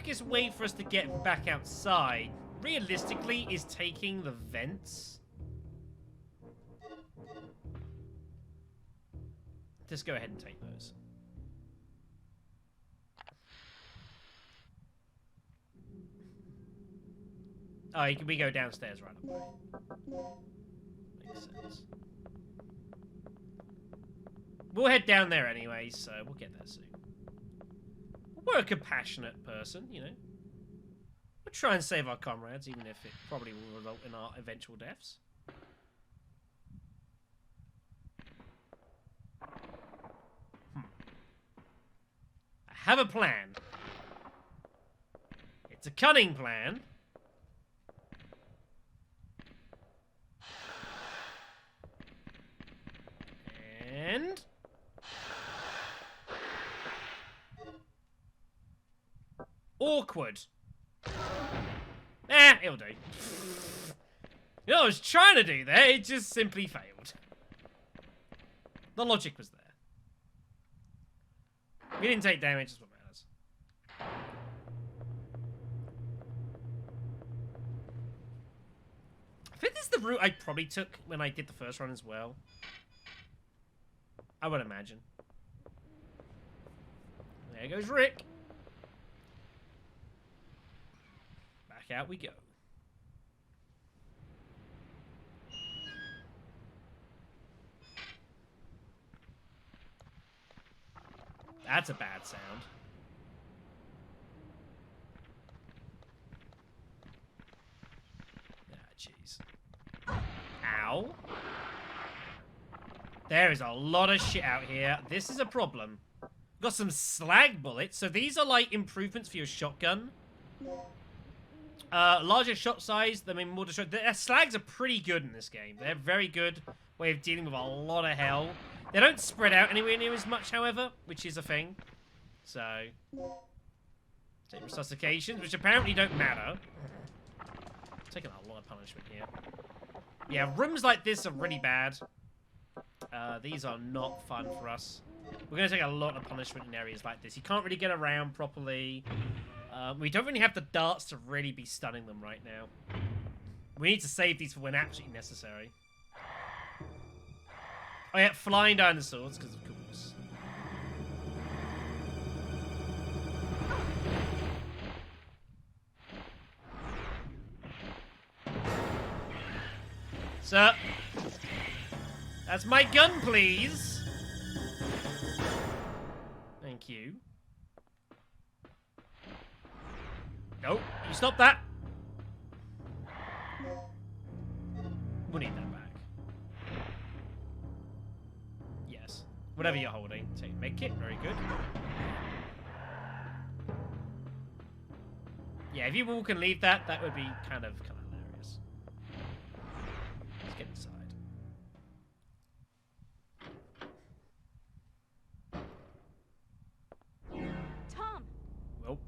quickest way for us to get back outside, realistically, is taking the vents. Just go ahead and take those. Oh, we go downstairs right away. Makes sense. We'll head down there anyway, so we'll get there soon. We're a compassionate person, you know. We'll try and save our comrades, even if it probably will result in our eventual deaths. I have a plan. It's a cunning plan. And... awkward. It'll do. You know what I was trying to do there, it just simply failed. The logic was there. We didn't take damage, that's what matters. I think this is the route I probably took when I did the first run as well. I would imagine. There goes Rick. Back out we go. That's a bad sound. Ah, jeez. Ow. There is a lot of shit out here. This is a problem. Got some slag bullets. So these are like improvements for your shotgun. Larger shot size, I mean more destructive. Slags are pretty good in this game. They're very good way of dealing with a lot of hell. They don't spread out anywhere near as much, however, which is a thing. So, take resuscitations, which apparently don't matter. Taking a lot of punishment here. Yeah, rooms like this are really bad. These are not fun for us. We're going to take a lot of punishment in areas like this. You can't really get around properly. We don't really have the darts to really be stunning them right now. We need to save these for when absolutely necessary. Oh yeah, flying dinosaurs, because of course. Sir. That's my gun, please. Thank you. Nope, you stop that. We'll need that back. Yes. Whatever you're holding. Take make it. Very good. Yeah, if you all can leave that, that would be kind of hilarious. Let's get inside. Tom! Nope.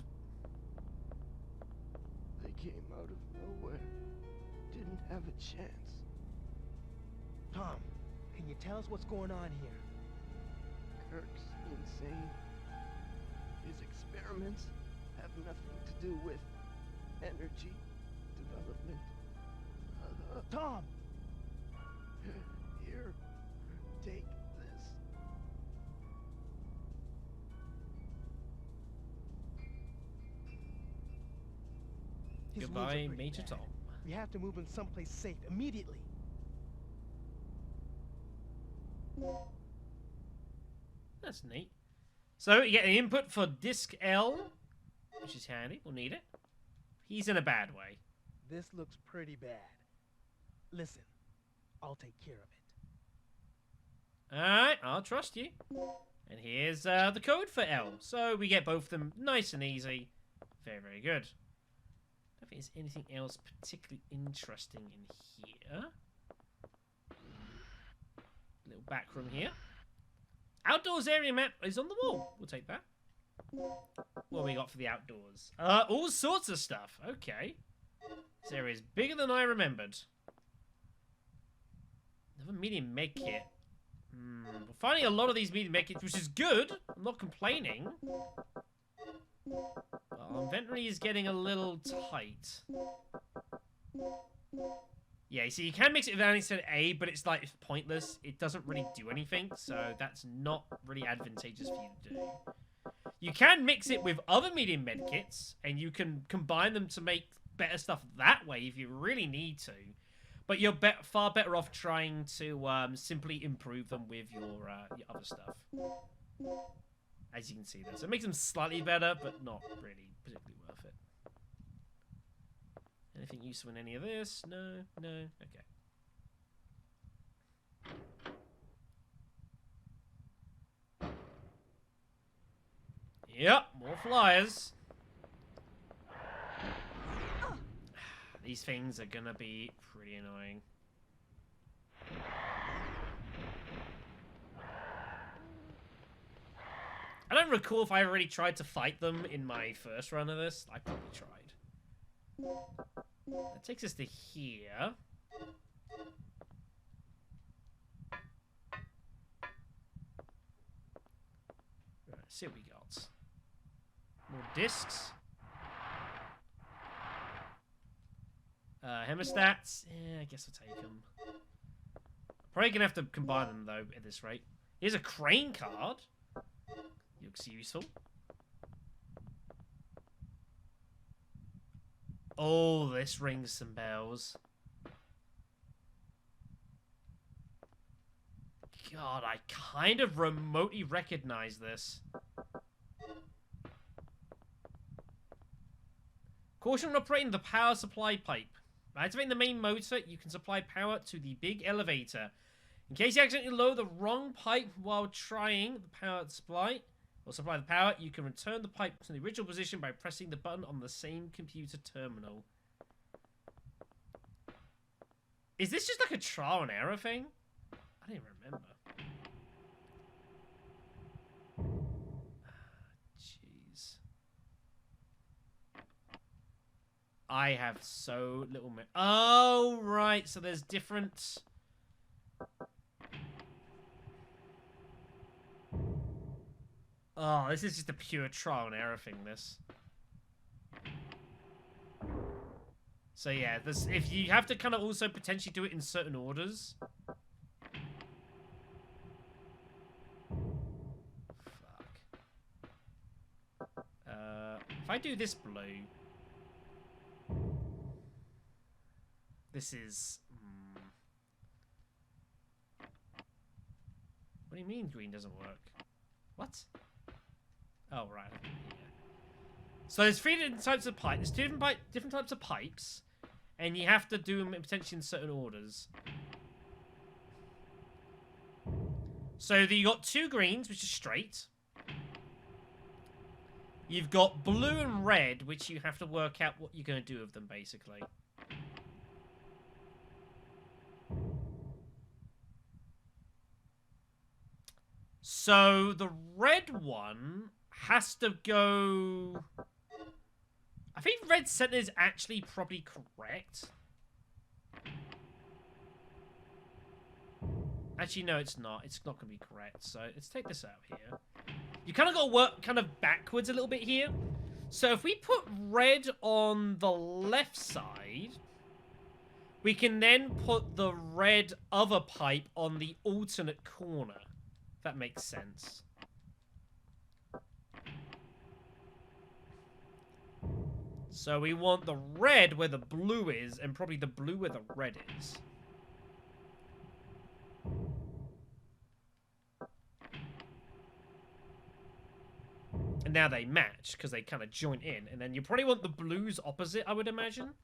They came out of nowhere. Didn't have a chance. Tom, can you tell us what's going on here? Kirk's insane. His experiments have nothing to do with energy development. Tom! Here, take this. His wounds are Goodbye, pretty Major bad. Tom. We have to move him someplace safe immediately. That's neat. So, you get an input for Disc L, which is handy. We'll need it. He's in a bad way. This looks pretty bad. Listen, I'll take care of it. Alright, I'll trust you. And here's the code for L. So, we get both of them nice and easy. Very, very good. I don't think there's anything else particularly interesting in here. Little back room here. Outdoors area map is on the wall. We'll take that. What we got for the outdoors? All sorts of stuff. Okay. This area is bigger than I remembered. Another medium med kit. We're finding a lot of these medium med kits, which is good. I'm not complaining. Our inventory is getting a little tight. Yeah, so you can mix it with aniston A, but it's like, it's pointless. It doesn't really do anything, so that's not really advantageous for you to do. You can mix it with other medium medkits, and you can combine them to make better stuff that way if you really need to. But you're far better off trying to simply improve them with your other stuff. As you can see there. So it makes them slightly better, but not really particularly worth it. Anything useful in any of this? No, no, okay. Yep, more flyers. These things are gonna be pretty annoying. I don't recall if I already tried to fight them in my first run of this. I probably tried. That takes us to here. Right, see what we got. More discs. Hemostats. Yeah, I guess I'll take them. Probably gonna have to combine them though at this rate. Here's a crane card. Looks useful. Oh, this rings some bells. God, I kind of remotely recognize this. Caution when operating the power supply pipe. By activating the main motor, you can supply power to the big elevator. In case you accidentally lower the wrong pipe while trying the power supply, or supply the power, you can return the pipe to the original position by pressing the button on the same computer terminal. Is this just like a trial and error thing? I don't even remember. Jeez. I have so little... Oh, right. So there's different... Oh, this is just a pure trial and error thing, this. So yeah, this, if you have to kind of also potentially do it in certain orders. Fuck. If I do this blue... This is... What do you mean green doesn't work? What? Oh, right. Yeah. So there's three different types of pipes. There's different types of pipes. And you have to do them potentially in certain orders. So you got two greens, which is straight. You've got blue and red, which you have to work out what you're going to do with them, basically. So the red one has to go... I think red center is actually probably correct. Actually, no, it's not. It's not going to be correct. So let's take this out here. You kind of got to work kind of backwards a little bit here. So if we put red on the left side, we can then put the red other pipe on the alternate corner. If that makes sense. So we want the red where the blue is, and probably the blue where the red is. And now they match, because they kind of join in. And then you probably want the blues opposite, I would imagine.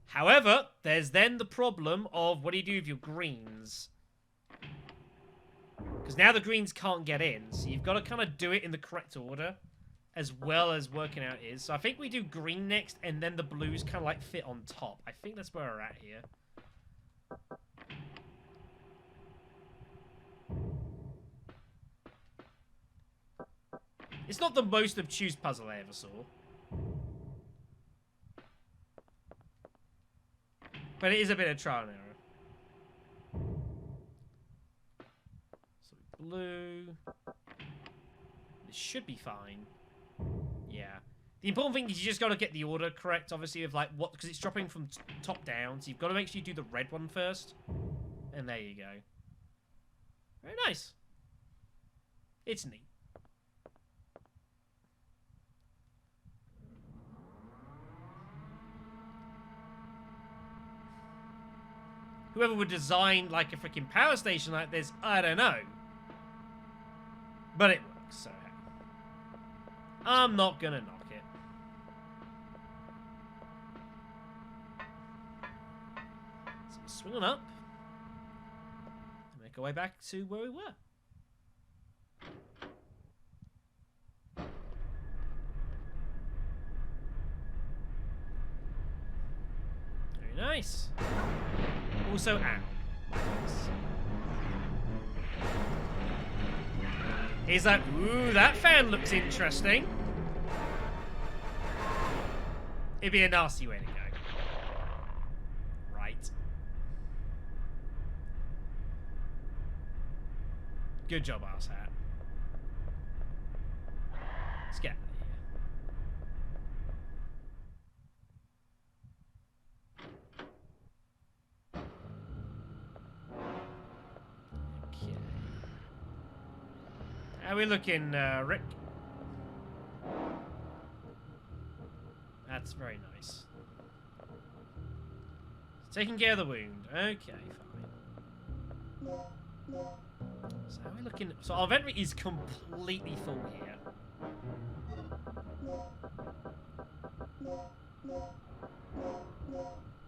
However, there's then the problem of what do you do with your greens? Because now the greens can't get in, so you've got to kind of do it in the correct order, as well as working out is. So I think we do green next, and then the blues kind of like fit on top. I think that's where we're at here. It's not the most obtuse puzzle I ever saw. But it is a bit of trial and error. So blue. This should be fine. Yeah. The important thing is you just got to get the order correct, obviously, of like what, because it's dropping from top down, so you've got to make sure you do the red one first. And there you go. Very nice. It's neat. Whoever would design like a freaking power station like this, I don't know. But it works, so hey. I'm not gonna knock it. So we'll swing on up. And make our way back to where we were. Very nice. Also, ow. He's like, ooh, that fan looks interesting. It'd be a nasty way to go. Right. Good job, ass hat. Let's get out of here. How are we looking, Rick? That's very nice. Taking care of the wound. Okay, fine. So how are we looking? So our inventory is completely full here.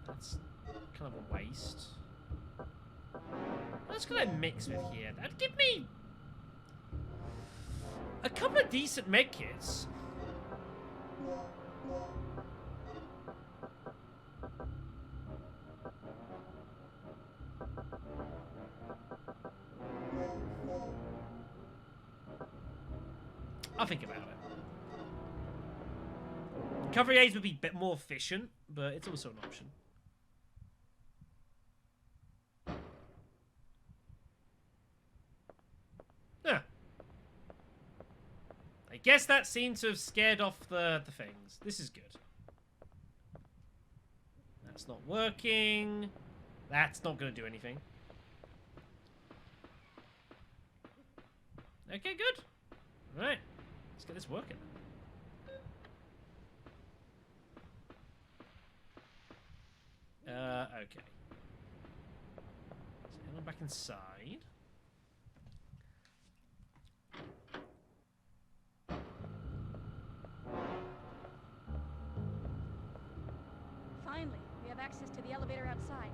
That's kind of a waste. What else could I mix with here? That'd give me a couple of decent medkits. I'll think about it. Recovery aids would be a bit more efficient, but it's also an option. Yeah. I guess that seemed to have scared off the things. This is good. That's not working. That's not going to do anything. Okay, good. All right. Let's get this working. Okay. So I'm back inside. Finally, we have access to the elevator outside.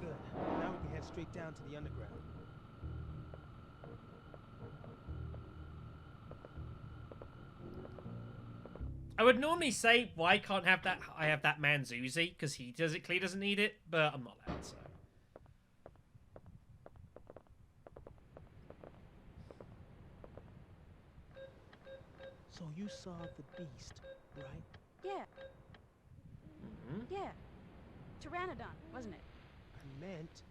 Good. Now we can head straight down to the underground. I would normally say, why can't have that? I have that man Zuzi, because he clearly doesn't need it, but I'm not allowed, so. So you saw the beast, right? Yeah, Mm-hmm. yeah. Pteranodon, wasn't it? I meant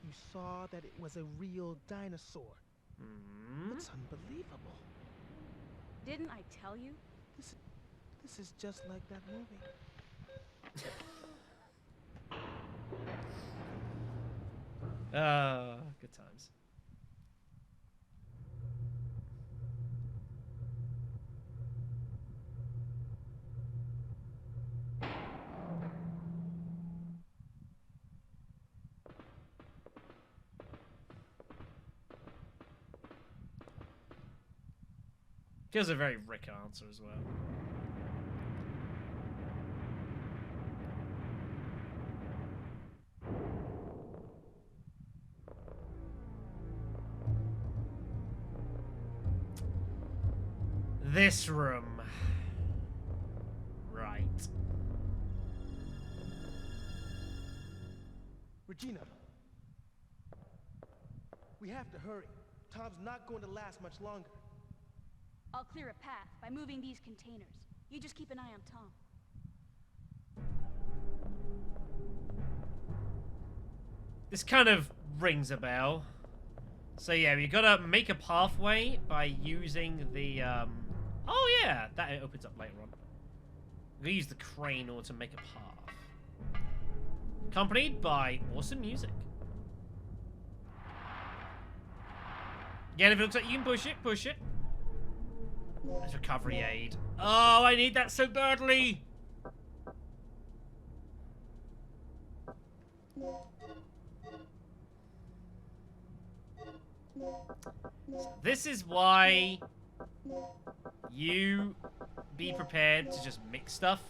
you saw that it was a real dinosaur. Mm-hmm. It's unbelievable. Didn't I tell you? This is just like that movie. Good times. Feels a very Rick answer as well. This room. Right. Regina. We have to hurry. Tom's not going to last much longer. I'll clear a path by moving these containers. You just keep an eye on Tom. This kind of rings a bell. So yeah, we gotta make a pathway by using the, oh yeah, that opens up later on. We're gonna use the crane in order to make a path. Accompanied by awesome music. Again, if it looks like you can push it, push it. There's recovery aid. Oh, I need that so badly! So this is why you be prepared to just mix stuff.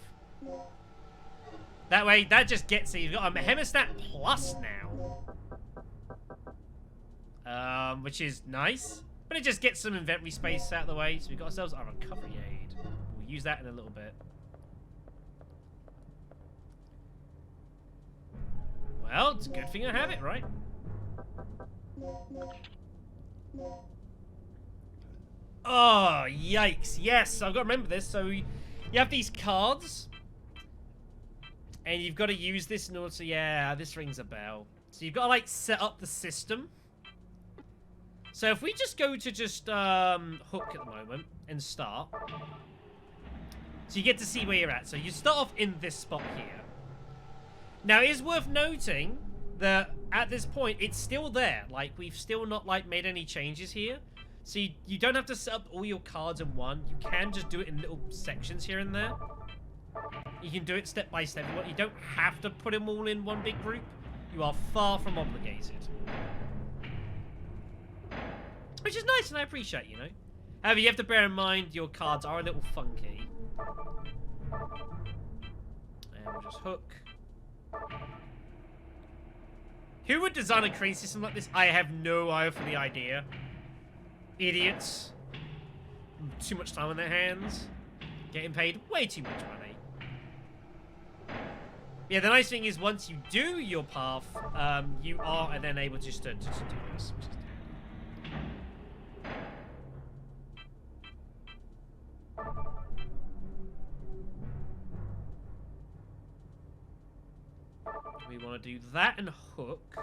That way, that just gets you. You've got a hemostat plus now. Which is nice. But it just gets some inventory space out of the way. So we've got ourselves our recovery aid. We'll use that in a little bit. Well, it's a good thing I have it, right? Oh, yikes. Yes, I've got to remember this. So you have these cards. And you've got to use this in order to... Yeah, this rings a bell. So you've got to, like, set up the system. So if we just go to just hook at the moment and start. So you get to see where you're at. So you start off in this spot here. Now, it is worth noting that at this point, it's still there. Like, we've still not, like, made any changes here. So you don't have to set up all your cards in one. You can just do it in little sections here and there. You can do it step by step. You don't have to put them all in one big group. You are far from obligated. Which is nice, and I appreciate, you know. However, you have to bear in mind your cards are a little funky. And we'll just hook. Who would design a crane system like this? I have no eye for the idea. Idiots. Too much time on their hands. Getting paid way too much money. Yeah, the nice thing is once you do your path, you are then able just to do this. Which is we want to do that and hook.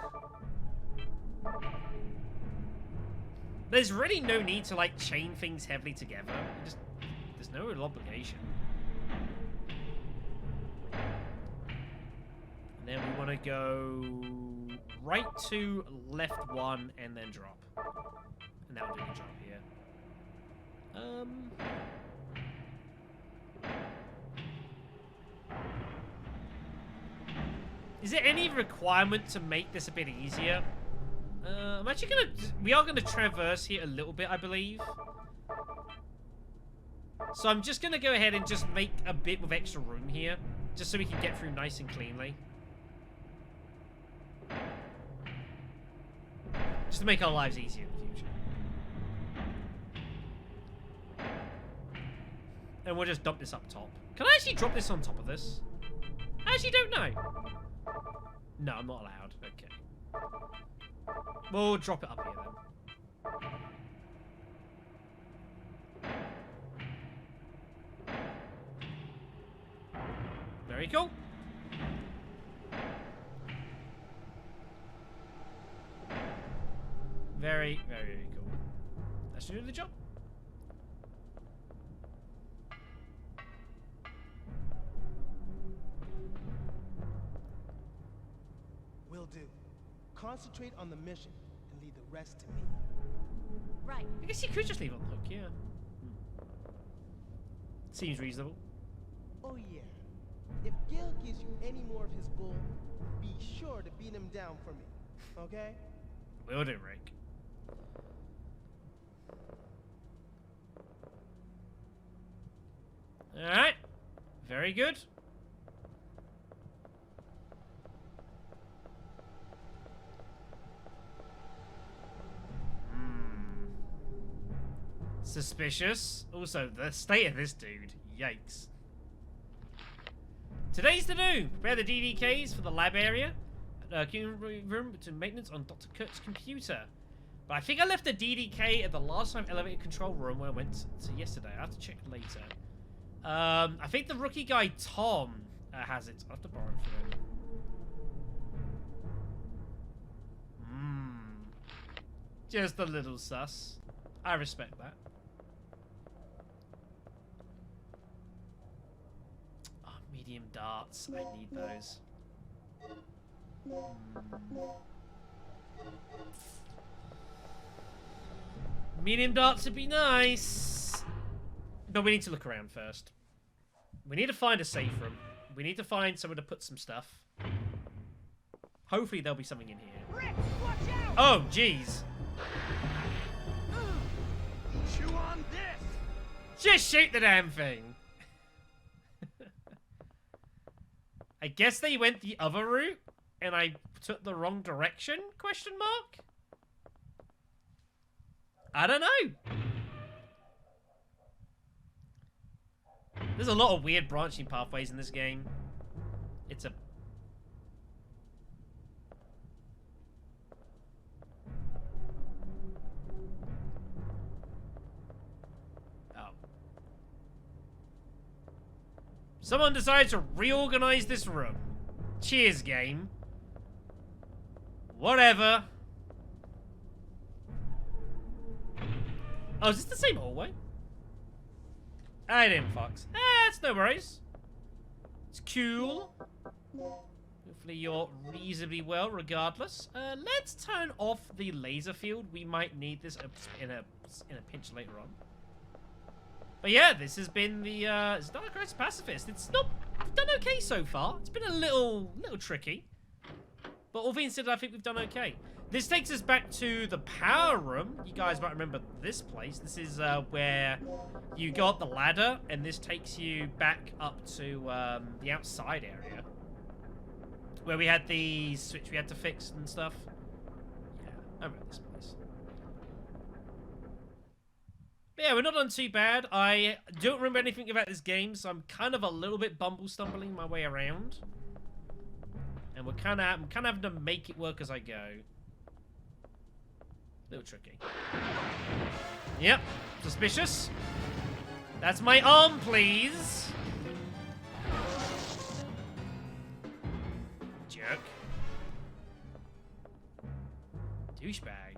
There's really no need to, like, chain things heavily together. There's no real obligation. And then we want to go right to left one and then drop. And that'll do the job here. Is there any requirement to make this a bit easier? I'm actually we are gonna traverse here a little bit, I believe. So I'm just gonna go ahead and just make a bit of extra room here, just so we can get through nice and cleanly. Just to make our lives easier in the future. And we'll just dump this up top. Can I actually drop this on top of this? I actually don't know. No, I'm not allowed. Okay. We'll drop it up here then. Very cool. Very, very, very cool. That should do the job. Will do. Concentrate on the mission and leave the rest to me. Right. I guess you could just leave it on the hook, yeah. Seems reasonable. Oh yeah. If Gil gives you any more of his bull, be sure to beat him down for me. Okay? Will do, Rick. Alright. Very good. Suspicious. Also, the state of this dude. Yikes. Today's to do. Prepare the DDKs for the lab area. Room to maintenance on Dr. Kurt's computer. But I think I left the DDK at the last time elevator control room where I went to yesterday. I have to check later. I think the rookie guy Tom has it. I'll have to borrow it from him. Just a little sus. I respect that. Oh, medium darts. I need those. Medium darts would be nice. But we need to look around first. We need to find a safe room. We need to find somewhere to put some stuff. Hopefully there'll be something in here. Rick, watch out! Oh, jeez. Chew on this! Just shoot the damn thing. I guess they went the other route and I took the wrong direction? Question mark? I don't know. There's a lot of weird branching pathways in this game. It's a... Oh. Someone decided to reorganize this room. Cheers, game. Whatever. Oh, is this the same hallway? I didn't, Fox. It's no worries. It's cool. Hopefully you're reasonably well, regardless. Let's turn off the laser field. We might need this in a pinch later on. But yeah, this has been the Dark Horse Pacifist. It's not we've done okay so far. It's been a little tricky, but all things said, I think we've done okay. This takes us back to the power room. You guys might remember this place. This is where you go up the ladder, and this takes you back up to the outside area. Where we had the switch we had to fix and stuff. Yeah, I remember this place. But yeah, we're not done too bad. I don't remember anything about this game, so I'm kind of a little bit stumbling my way around. And I'm kind of having to make it work as I go. A little tricky. Yep. Suspicious. That's my arm, please. Jerk. Douchebag. I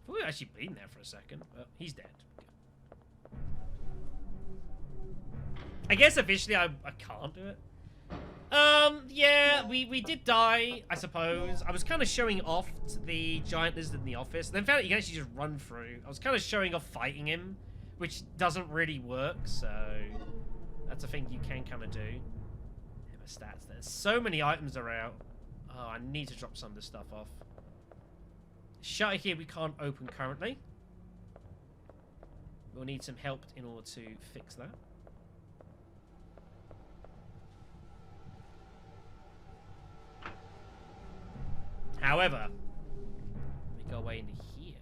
thought we were actually bleeding there for a second. Well, he's dead. I guess officially I can't do it. Yeah, we did die, I suppose. I was kind of showing off to the giant lizard in the office. Then found out you can actually just run through. I was kind of showing off fighting him, which doesn't really work, so that's a thing you can kind of do. Yeah, my stats. There's so many items around. Oh, I need to drop some of this stuff off. Shutter here we can't open currently. We'll need some help in order to fix that. However, we go away into here.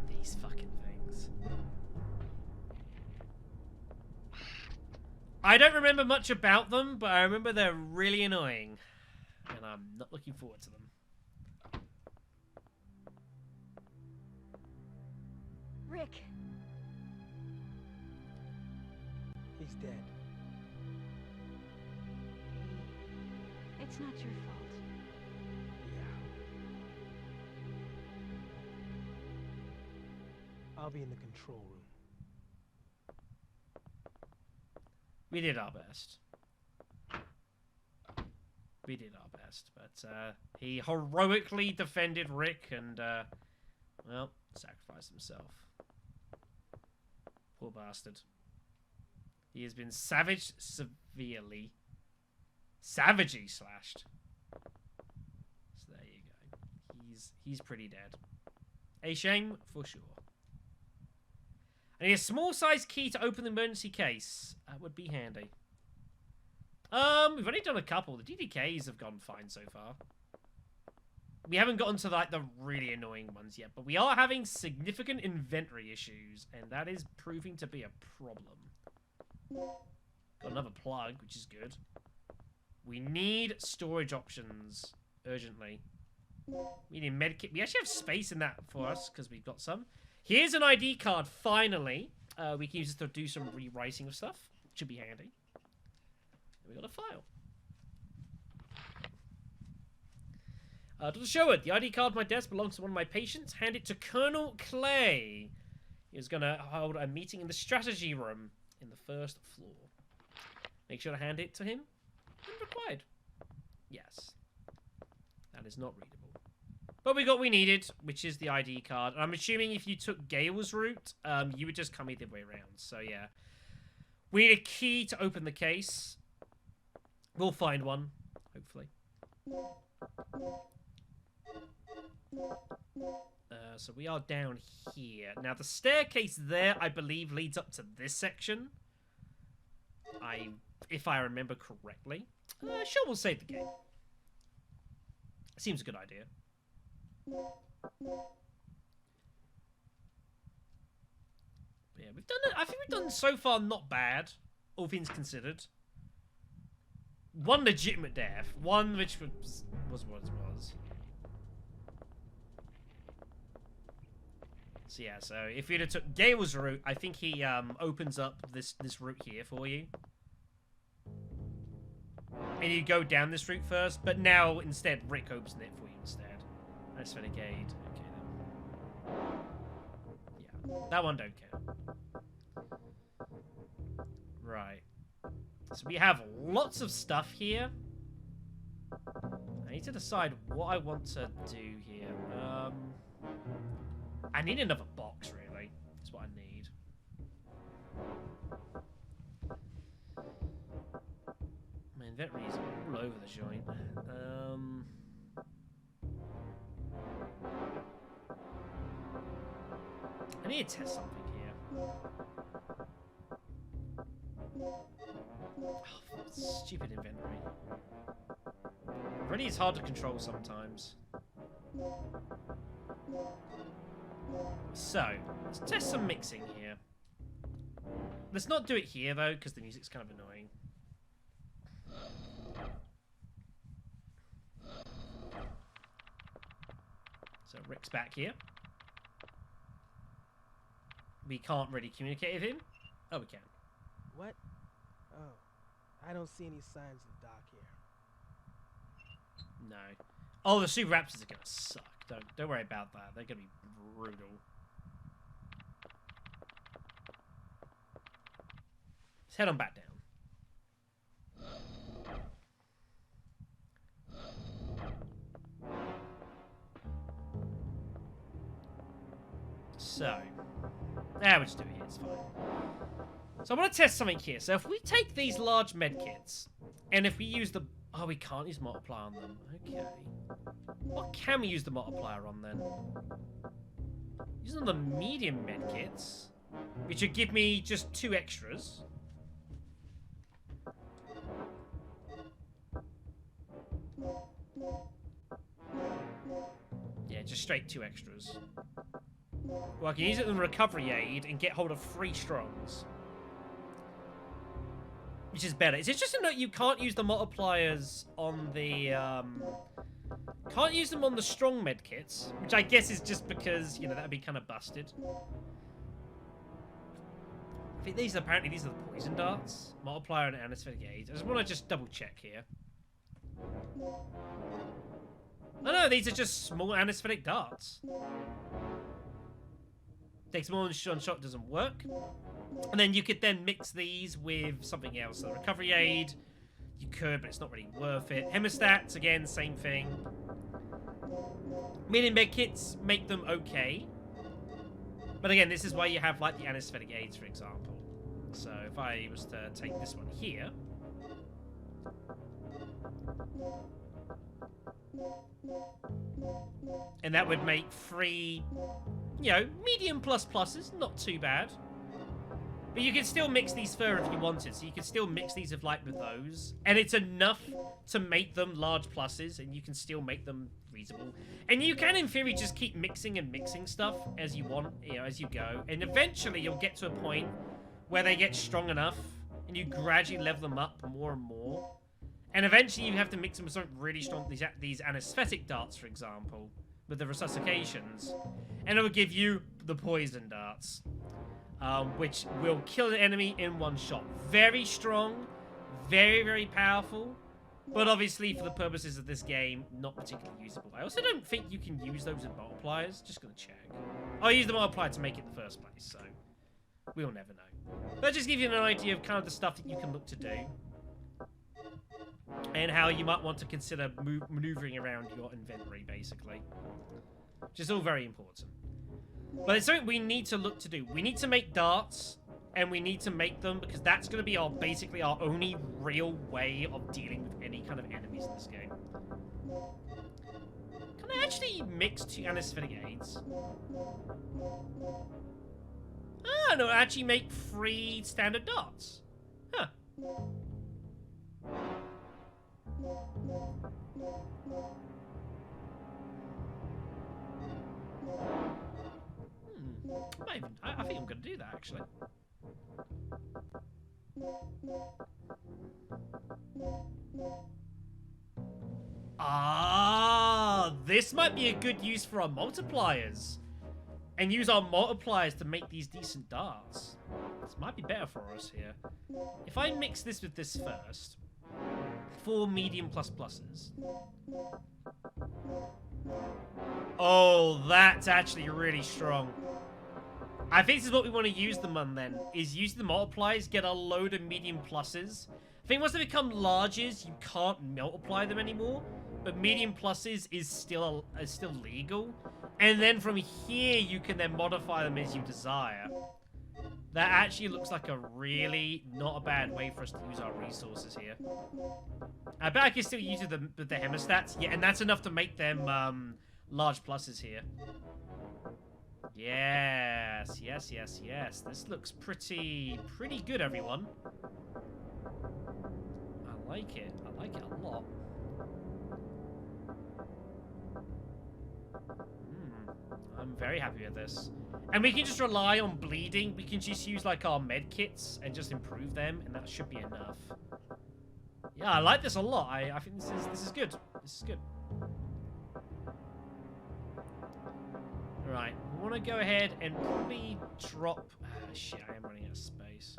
These fucking things. I don't remember much about them, but I remember they're really annoying. And I'm not looking forward to them. Rick. He's dead. It's not your fault. Yeah. I'll be in the control room. We did our best. We did our best, but he heroically defended Rick and, well, sacrificed himself. Poor bastard. He has been savagely slashed. So there you go. He's pretty dead. A shame for sure. I need a small-sized key to open the emergency case. That would be handy. We've only done a couple. The DDKs have gone fine so far. We haven't gotten to like the really annoying ones yet, but we are having significant inventory issues, and that is proving to be a problem. Got another plug, which is good. We need storage options urgently. We need medkit. We actually have space in that for us because we've got some. Here's an ID card, finally. We can use this to do some rewriting of stuff. Should be handy. And we got a file. Dr. Sherwood, the ID card on my desk belongs to one of my patients. Hand it to Colonel Clay. He's going to hold a meeting in the strategy room in the first floor. Make sure to hand it to him. When required. Yes. That is not readable. But we got what we needed, which is the ID card. And I'm assuming if you took Gale's route, you would just come either way around. So, yeah. We need a key to open the case. We'll find one, hopefully. So we are down here. Now, the staircase there, I believe, leads up to this section. If I remember correctly. Sure, we'll save the game. Seems a good idea. Yeah, we've done it. I think we've done so far not bad, all things considered. One legitimate death, one which was what it was. So yeah, so if we'd have took Gale's route, I think he opens up this route here for you. And you go down this route first, but now instead Rick opens it for you instead. That's for the gate. Okay then. Yeah, that one don't count. Right. So we have lots of stuff here. I need to decide what I want to do here. I need another box, really. That's what I need. My inventory is all over the joint. I need to test something here. Oh, stupid inventory. Really, it's hard to control sometimes. So, let's test some mixing here. Let's not do it here, though, because the music's kind of annoying. So, Rick's back here. We can't really communicate with him. Oh, we can. What? Oh, I don't see any signs of Doc here. No. Oh, the Super Raptors are gonna suck. Don't worry about that. They're gonna be brutal. Let's head on back down. So, we'll just do it here. It's fine. So I want to test something here. So if we take these large medkits, and if we use the... Oh, we can't use multiplier on them. Okay. What can we use the multiplier on, then? Using the medium medkits, which would give me just 2 extras. Yeah, just straight 2 extras. Well, I can use it in the recovery aid and get hold of 3 strongs. Which is better. It's just a note you can't use the multipliers on the, can't use them on the strong medkits, which I guess is just because, you know, that would be kind of busted. I think these are the poison darts. Multiplier and anesthetic aid. I just want to double check here. Oh no, these are just small anesthetic darts. Takes more than one shot, doesn't work. And then you could then mix these with something else. So recovery aid, you could, but it's not really worth it. Hemostats, again, same thing. Medium med kits make them okay. But again, this is why you have like the anesthetic aids, for example. So if I was to take this one here. And that would make 3, you know, medium plus pluses, not too bad. But you can still mix these further if you wanted, so you can still mix these with those. And it's enough to make them large pluses, and you can still make them reasonable. And you can, in theory, just keep mixing and mixing stuff as you want, you know, as you go. And eventually you'll get to a point where they get strong enough, and you gradually level them up more and more. And eventually you have to mix them with something really strong, these anesthetic darts, for example, with the resuscitations. And it will give you the poison darts. which will kill an enemy in one shot. Very strong, very, very powerful, but obviously for the purposes of this game, not particularly usable. I also don't think you can use those in multipliers. Just gonna check. I used the multiplier to make it in the first place, so we'll never know. But just give you an idea of kind of the stuff that you can look to do, and how you might want to consider maneuvering around your inventory, basically. Which is all very important. But it's something we need to look to do. We need to make darts, and we need to make them because that's going to be basically our only real way of dealing with any kind of enemies in this game. Can I actually mix two anesthetic aids? Ah, no, actually make 3 standard darts. Huh. I think I'm going to do that, actually. Ah, this might be a good use for our multipliers. And use our multipliers to make these decent darts. This might be better for us here. If I mix this with this first, 4 medium pluses. Oh, that's actually really strong. I think this is what we want to use them on then, is use the multipliers, get a load of medium pluses. I think once they become larges, you can't multiply them anymore, but medium pluses is still legal. And then from here, you can then modify them as you desire. That actually looks like a really not a bad way for us to use our resources here. I bet I can still use the hemostats. Yeah, and that's enough to make them large pluses here. Yes, yes, yes, yes. This looks pretty good, everyone. I like it. I like it a lot. I'm very happy with this. And we can just rely on bleeding. We can just use like our med kits and just improve them, and that should be enough. Yeah, I like this a lot. I think this is good. This is good. Right, we want to go ahead and probably drop... Ah, shit, I am running out of space.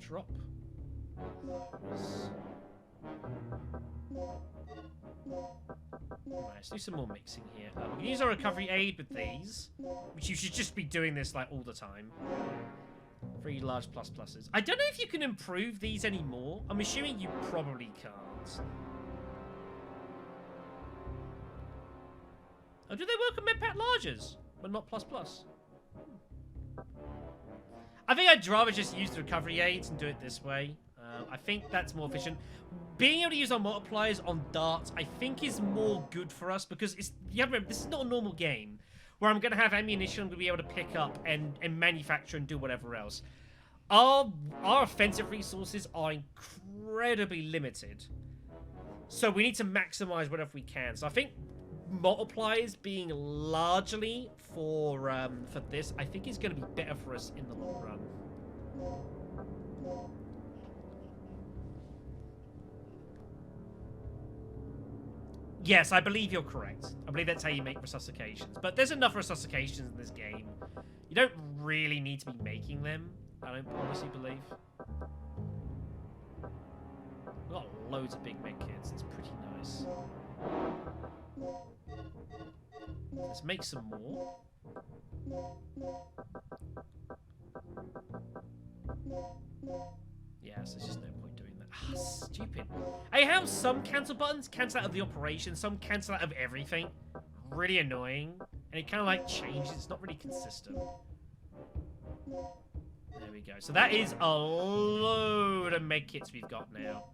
Drop. Right, let's do some more mixing here. We can use our recovery aid with these, which you should just be doing this like all the time. 3 large pluses. I don't know if you can improve these anymore. I'm assuming you probably can't. Oh, do they work on MedPack larges, but not plus? I think I'd rather just use the recovery aids and do it this way. I think that's more efficient. Being able to use our multipliers on darts, I think, is more good for us because you have to remember, this is not a normal game where I'm going to have ammunition I'm going to be able to pick up and manufacture and do whatever else. Our offensive resources are incredibly limited, so we need to maximize whatever we can. So I think multipliers being largely for this, I think is going to be better for us in the long run. Yes, I believe you're correct. I believe that's how you make resuscitations. But there's enough resuscitations in this game. You don't really need to be making them, I don't honestly believe. We've got loads of big med kits. It's pretty nice. Let's make some more. Yes, there's just no point doing that. Ah, stupid. I have some cancel buttons cancel out of the operation, some cancel out of everything. Really annoying. And it kind of like changes. It's not really consistent. There we go. So that is a load of med kits we've got now.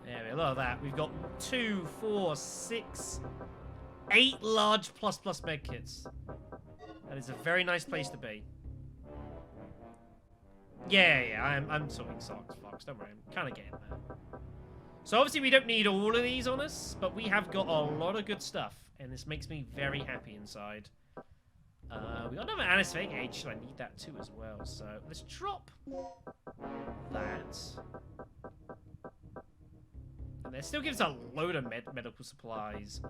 There we go. Look at that. We've got 2, 4, 6, 8 large plus med kits. That is a very nice place to be. Yeah, I'm sorting socks, Fox. Don't worry, I'm kind of getting there. So obviously we don't need all of these on us, but we have got a lot of good stuff, and this makes me very happy inside. We got another anesthetic aid. Should I need that too as well? So let's drop that. And that still gives a load of medical supplies.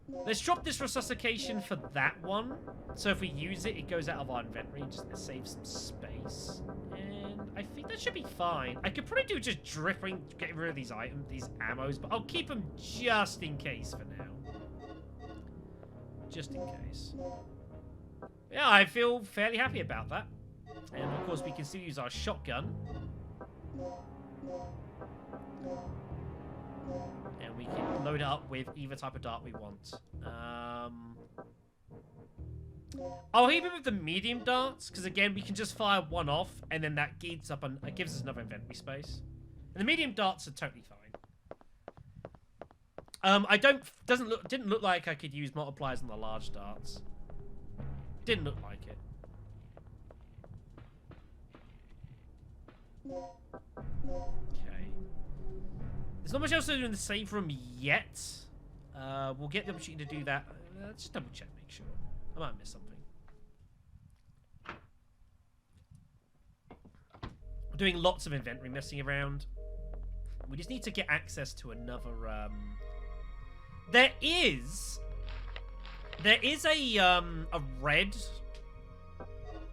Let's drop this resuscitation for that one. So if we use it, it goes out of our inventory and just saves some space. And I think that should be fine. I could probably do just dripping, getting rid of these items, these ammos, but I'll keep them just in case for now. Just in case. Yeah, I feel fairly happy about that. And of course, we can still use our shotgun. And we can load it up with either type of dart we want. I'll hit it with the medium darts, because again, we can just fire one off, and then that gives us another inventory space. And the medium darts are totally fine. Didn't look like I could use multipliers on the large darts. Didn't look like it. Okay. There's not much else to do in the save room yet. We'll get the opportunity to do that. Let's just double check, make sure. I might miss something. We're doing lots of inventory messing around. We just need to get access to another, There is a red...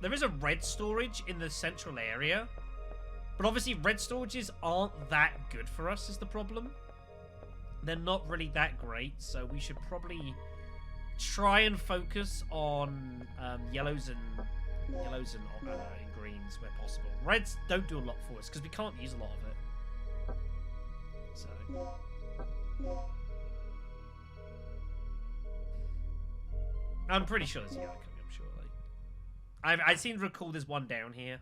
There is a red storage in the central area. But obviously, red storages aren't that good for us, is the problem. They're not really that great, so we should probably try and focus on yellows and greens where possible. Reds don't do a lot for us, because we can't use a lot of it. So... I'm pretty sure there's a yellow coming up shortly. I seem to recall there's one down here.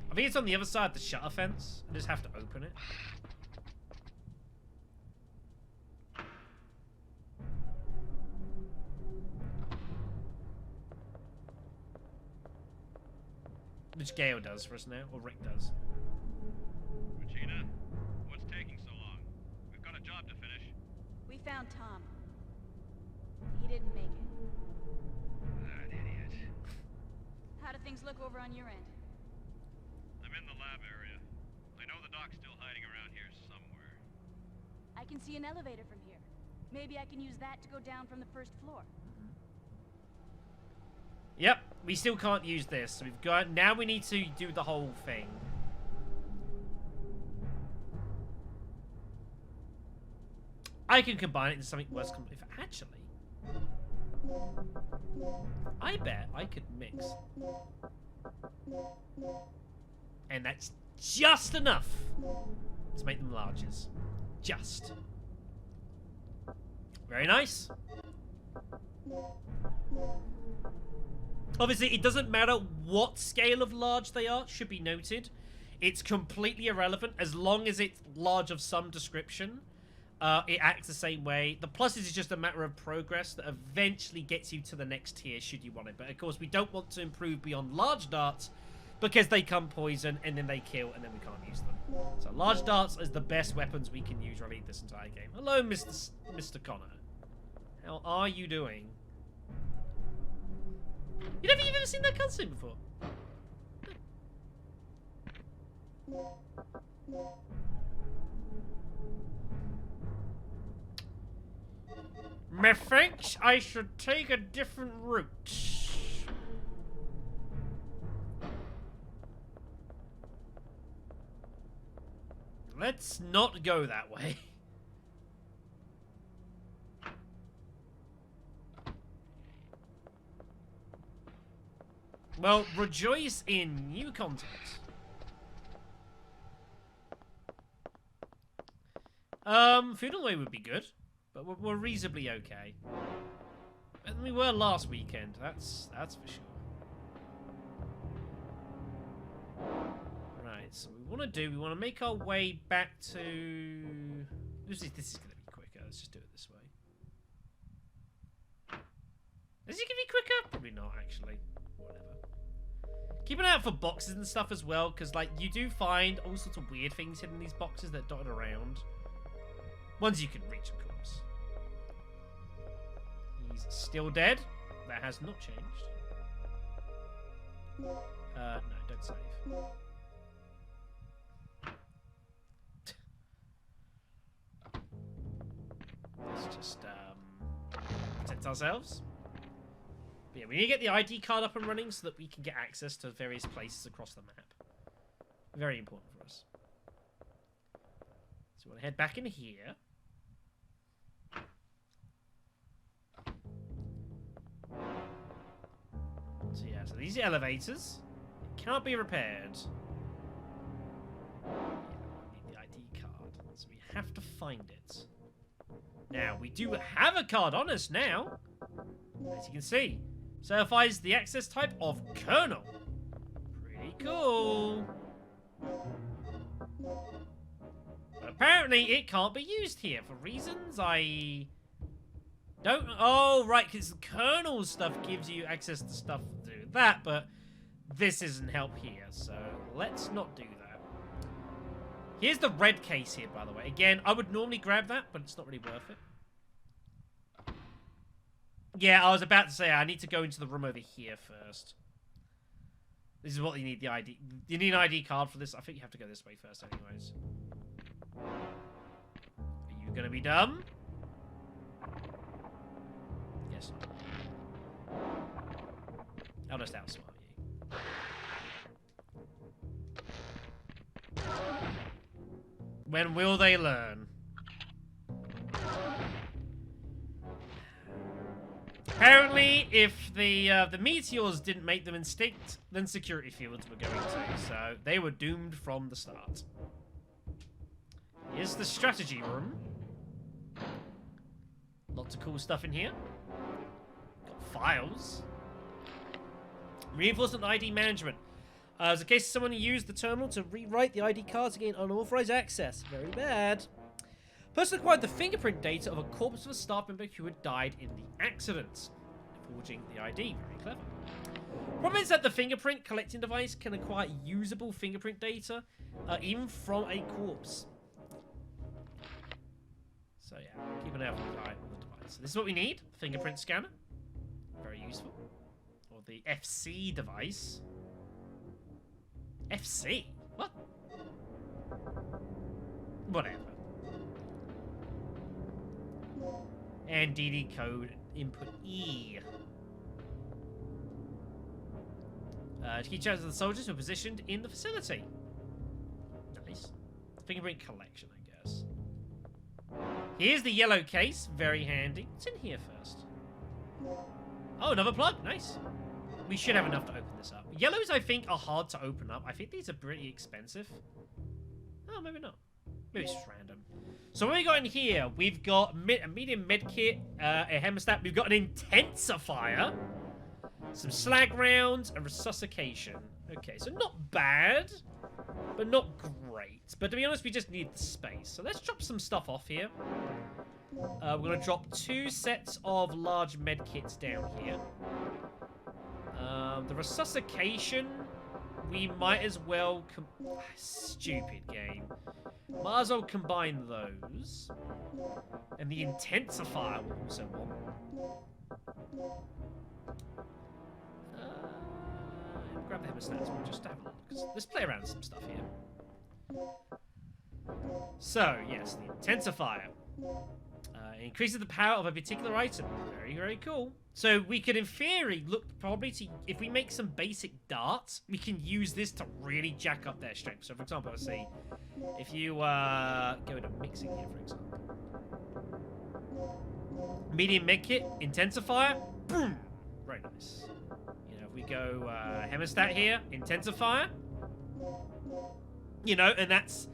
I think it's on the other side of the shutter fence. I just have to open it. Which Gale does for us now, or Rick does. Regina, what's taking so long? We've got a job to finish. We found Tom. He didn't make it. That idiot. How do things look over on your end? I'm in the lab area. I know the doc's still hiding around here somewhere. I can see an elevator from here. Maybe I can use that to go down from the first floor. Yep, we still can't use this. So we've got... Now we need to do the whole thing. I can combine it into something worse. If actually... I bet I could mix. And that's just enough to make them larges. Just. Very nice. Obviously, it doesn't matter what scale of large they are, should be noted. It's completely irrelevant as long as it's large of some description. It acts the same way. The pluses is just a matter of progress that eventually gets you to the next tier should you want it. But of course, we don't want to improve beyond large darts because they come poison and then they kill and then we can't use them. So large darts is the best weapons we can use really this entire game. Hello, Mr. Connor. How are you doing? You've ever seen that cutscene before? Methinks I should take a different route. Let's not go that way. Well, rejoice in new content. Food on the way would be good, but we're reasonably okay. And we were last weekend, that's for sure. Right, so we want to make our way back to... This is going to be quicker, let's just do it this way. Is it going to be quicker? Probably not, actually. Whatever. Keep an eye out for boxes and stuff as well, because like you do find all sorts of weird things hidden in these boxes that are dotted around. Ones you can reach, of course. He's still dead. That has not changed. No, don't save. Let's just protect ourselves. But yeah, we need to get the ID card up and running so that we can get access to various places across the map. Very important for us. So we want to head back in here. So yeah, so these are elevators. It cannot be repaired. Yeah, we need the ID card. So we have to find it. Now, we do have a card on us now. As you can see. Certifies the access type of Colonel. Pretty cool. But apparently it can't be used here for reasons I don't... Oh, right, because the Colonel stuff gives you access to stuff to do that, but this isn't help here, so let's not do that. Here's the red case here, by the way. Again, I would normally grab that, but it's not really worth it. Yeah, I was about to say, I need to go into the room over here first. This is what you need, the ID. You need an ID card for this. I think you have to go this way first anyways. Are you gonna be dumb? Yes. I'll just outsmart you. When will they learn? Apparently, if the meteors didn't make them extinct, then security fields were going to, so they were doomed from the start. Here's the strategy room. Lots of cool stuff in here. Got files. Reinforcement ID management. There's a case of someone who used the terminal to rewrite the ID cards to gain unauthorized access. Very bad. Person acquired the fingerprint data of a corpse of a staff member who had died in the accident, forging the ID. Very clever. Problem is that the fingerprint collecting device can acquire usable fingerprint data, even from a corpse. So yeah, keep an eye on the device. So this is what we need: fingerprint scanner, very useful, or the FC device. FC? What? Whatever. And DD code input E. To keep track of the soldiers who are positioned in the facility. Nice. Fingerprint collection, I guess. Here's the yellow case. Very handy. What's in here first? Oh, another plug. Nice. We should have enough to open this up. Yellows, I think, are hard to open up. I think these are pretty expensive. Oh, maybe not. Maybe it's just random. So what we got in here? We've got a medium med kit, a hemostat. We've got an intensifier, some slag rounds, and resuscitation. Okay, so not bad, but not great. But to be honest, we just need the space. So let's drop some stuff off here. We're going to drop 2 sets of large med kits down here. The resuscitation, we might as well... Stupid game. Might as well combine those. And the intensifier will also want. Grab the hemostats. We'll just have a look. Let's play around with some stuff here. So, yes, the intensifier. Increases the power of a particular item. Very, very cool. So we could, in theory, look probably to... If we make some basic darts, we can use this to really jack up their strength. So, for example, let's see. If you go to mixing here, for example. Medium medkit, intensifier, boom! Very nice. You know, if we go hemostat here, intensifier. You know, and that's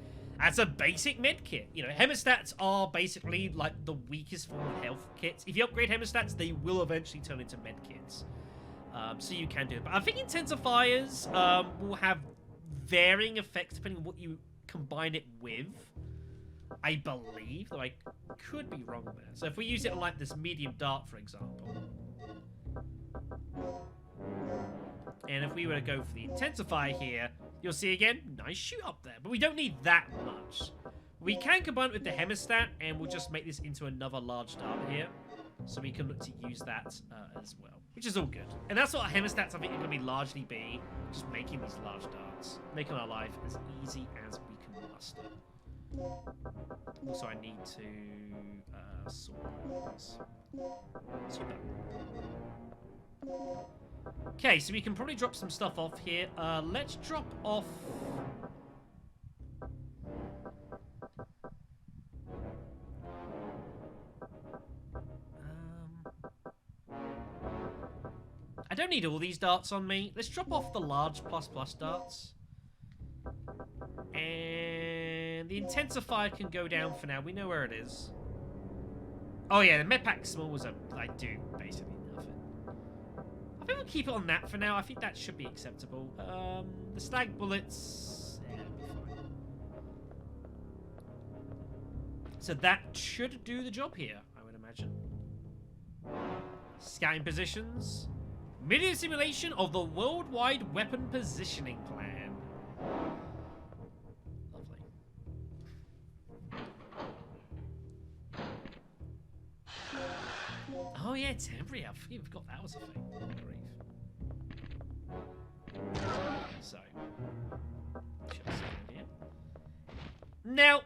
a basic med kit. You know, hemostats are basically like the weakest form of health kits. If you upgrade hemostats, they will eventually turn into med kits. So you can do it. But I think intensifiers will have varying effects depending on what you combine it with. I believe, though I could be wrong there. So if we use it on like this medium dart, for example. And if we were to go for the intensifier here, you'll see again, nice shoot up there. But we don't need that much. We can combine it with the hemostat, and we'll just make this into another large dart here. So we can look to use that as well, which is all good. And that's what our hemostats, I think, are going to be largely just making these large darts. Making our life as easy as we can muster. Also, I need to sort this. Super. Okay, so we can probably drop some stuff off here. Let's drop off... I don't need all these darts on me. Let's drop off the large ++ darts. And the intensifier can go down for now. We know where it is. Oh yeah, the medpack smalls are... I do basically nothing. I think we'll keep it on that for now. I think that should be acceptable. The slag bullets... Yeah, it'll be fine. So that should do the job here, I would imagine. Scouting positions. Million simulation of the worldwide weapon positioning plan. Lovely. Oh yeah, temporary. I forgot that was a thing. Grief. So, just here. Now,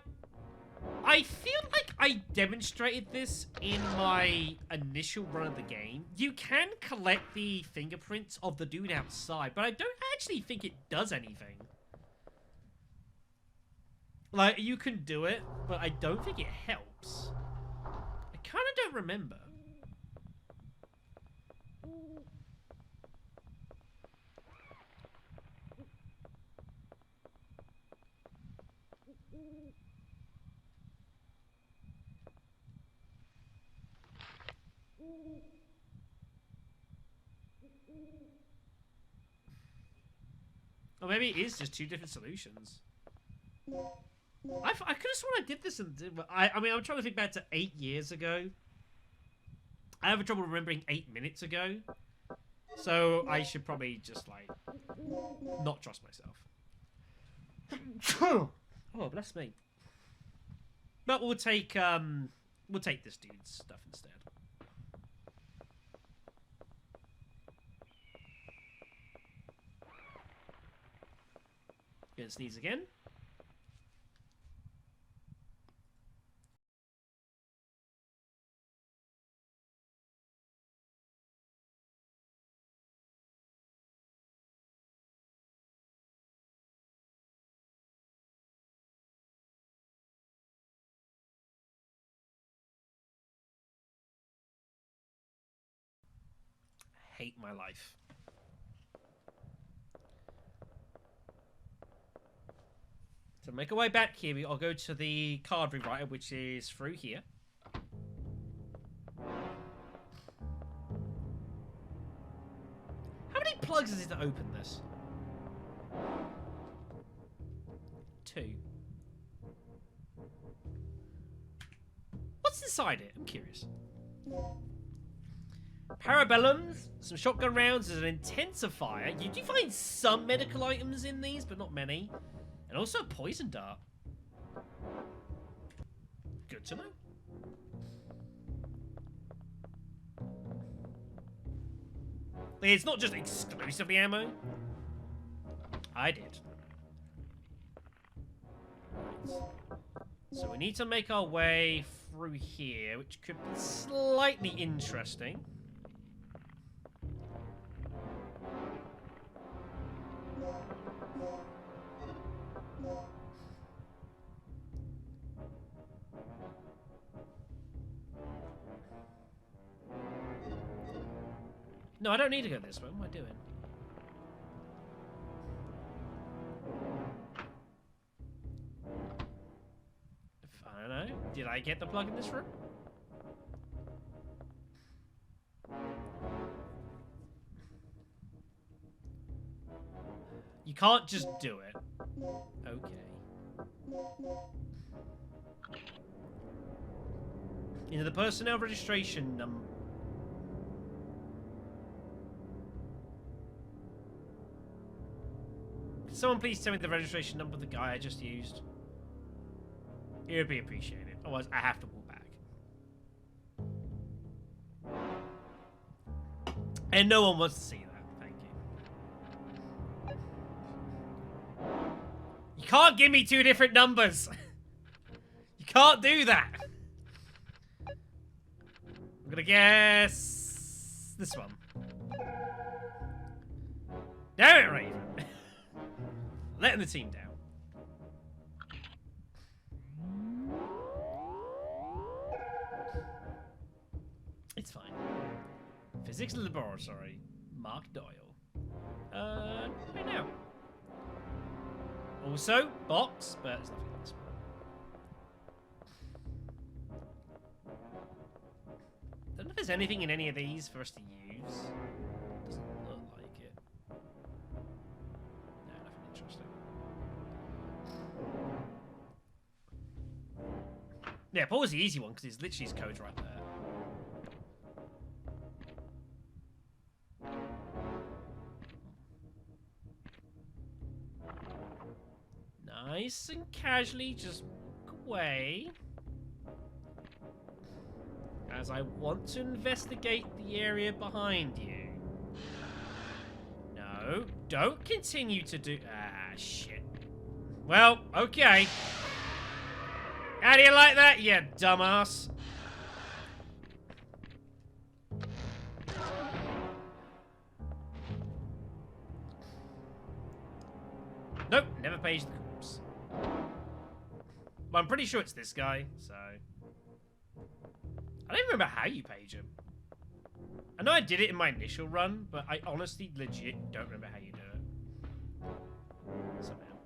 I feel like I demonstrated this in my initial run of the game. You can collect the fingerprints of the dude outside, but I don't actually think it does anything. Like, you can do it, but I don't think it helps. I kind of don't remember. Or maybe it is just two different solutions. I could have sworn I did this, I mean, I'm trying to think back to 8 years ago. I have trouble remembering 8 minutes ago. So I should probably just, like, not trust myself. Oh, bless me. But we'll take this dude's stuff instead. Gonna sneeze again. I hate my life. To make our way back here, I'll go to the card rewriter, which is through here. How many plugs is it to open this? 2. What's inside it? I'm curious. Parabellums, some shotgun rounds, there's an intensifier. You do find some medical items in these, but not many. And also a poison dart. Good to know. It's not just exclusively ammo. I did. So we need to make our way through here, which could be slightly interesting. No, I don't need to go this way. What am I doing? I don't know. Did I get the plug in this room? You can't just do it. Okay. Into the personnel registration number. Someone please tell me the registration number of the guy I just used. It would be appreciated. Otherwise, I have to walk back. And no one wants to see that. Thank you. You can't give me 2 different numbers. can't do that. I'm gonna guess this one. Damn it, Raven. Letting the team down. It's fine. Physics laboratory. Mark Doyle. Right now. Also, box, but it's nothing else. Don't know if there's anything in any of these for us to use. Doesn't look like it. No, nothing interesting. Yeah, Paul's the easy one because it's literally his code right there. Nice and casually, just walk away. As I want to investigate the area behind you. No, don't continue to do... Ah, shit. Well, okay. How do you like that, you dumbass? Nope, never paged the corpse. But I'm pretty sure it's this guy, so... I don't even remember how you page him. I know I did it in my initial run, but I honestly, legit don't remember how you do it. Somehow.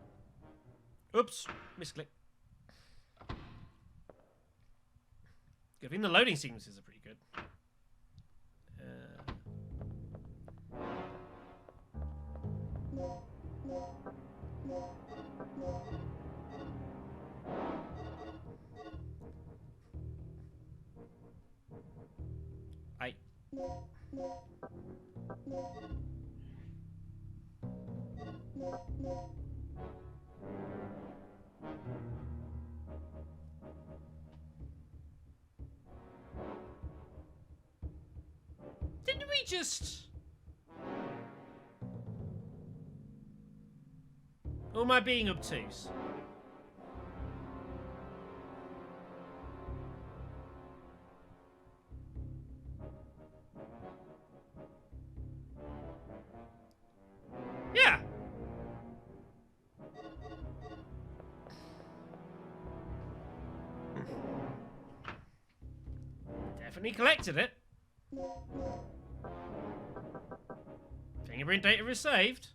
Oops, misclick. Good thing the loading sequences are pretty good. Didn't we just... Or am I being obtuse? Yeah. Definitely collected it. Fingerprint data is saved.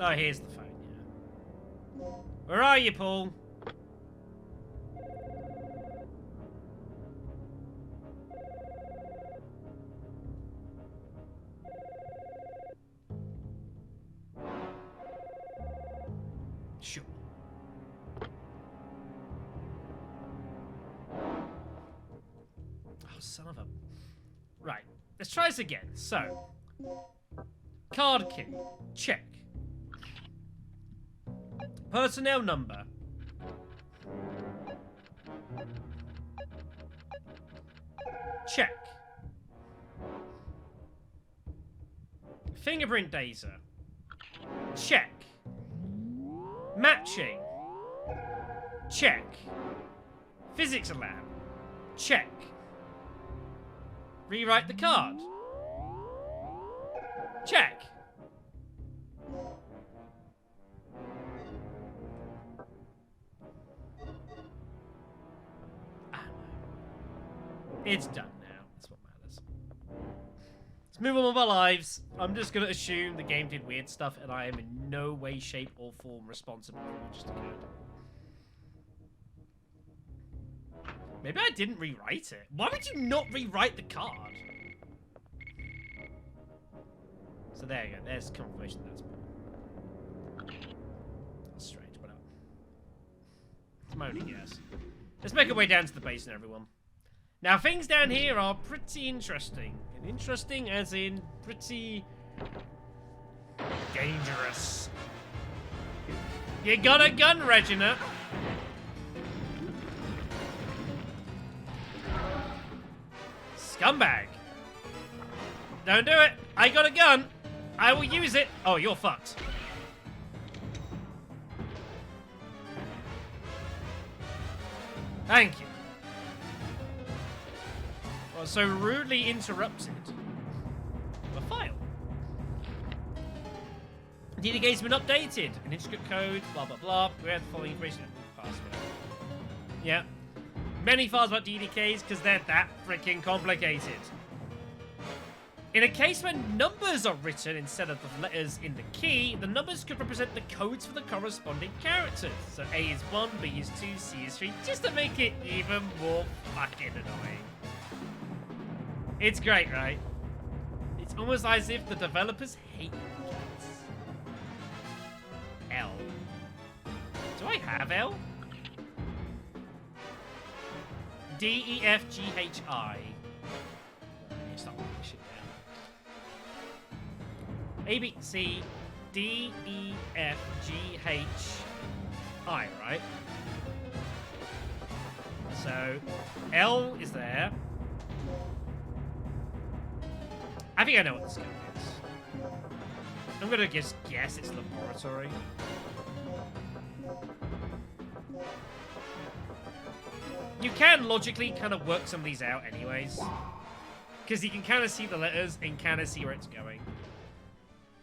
Oh, here's the phone, yeah. Where are you, Paul? Sure. Oh, son of a... Right, let's try this again. So, card key, check. Personnel number. Check. Fingerprint data. Check. Matching. Check. Physics lab. Check. Rewrite the card. Check. It's done now. That's what matters. Let's move on with our lives. I'm just going to assume the game did weird stuff and I am in no way, shape, or form responsible for what just occurred. Maybe I didn't rewrite it. Why would you not rewrite the card? So there you go. There's confirmation that's strange, but it's my only guess. Let's make our way down to the basin, everyone. Now, things down here are pretty interesting. And interesting as in pretty... dangerous. You got a gun, Regina. Scumbag. Don't do it. I got a gun. I will use it. Oh, you're fucked. Thank you. Well, so rudely interrupted. A file. DDK's been updated. An intricate code, blah, blah, blah. We have the following information. Yeah. Many files about DDKs because they're that freaking complicated. In a case where numbers are written instead of the letters in the key, the numbers could represent the codes for the corresponding characters. So A is 1, B is 2, C is 3, just to make it even more fucking annoying. It's great, right? It's almost as if the developers hate kids. L. Do I have L? D, E, F, G, H, I. It's not really shit down. A, B, C, D, E, F, G, H, I, right? So, L is there. I think I know what this guy is. I'm gonna just guess it's laboratory. You can logically kind of work some of these out anyways. Because you can kind of see the letters and kind of see where it's going.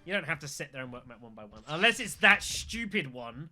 You don't have to sit there and work them out one by one. Unless it's that stupid one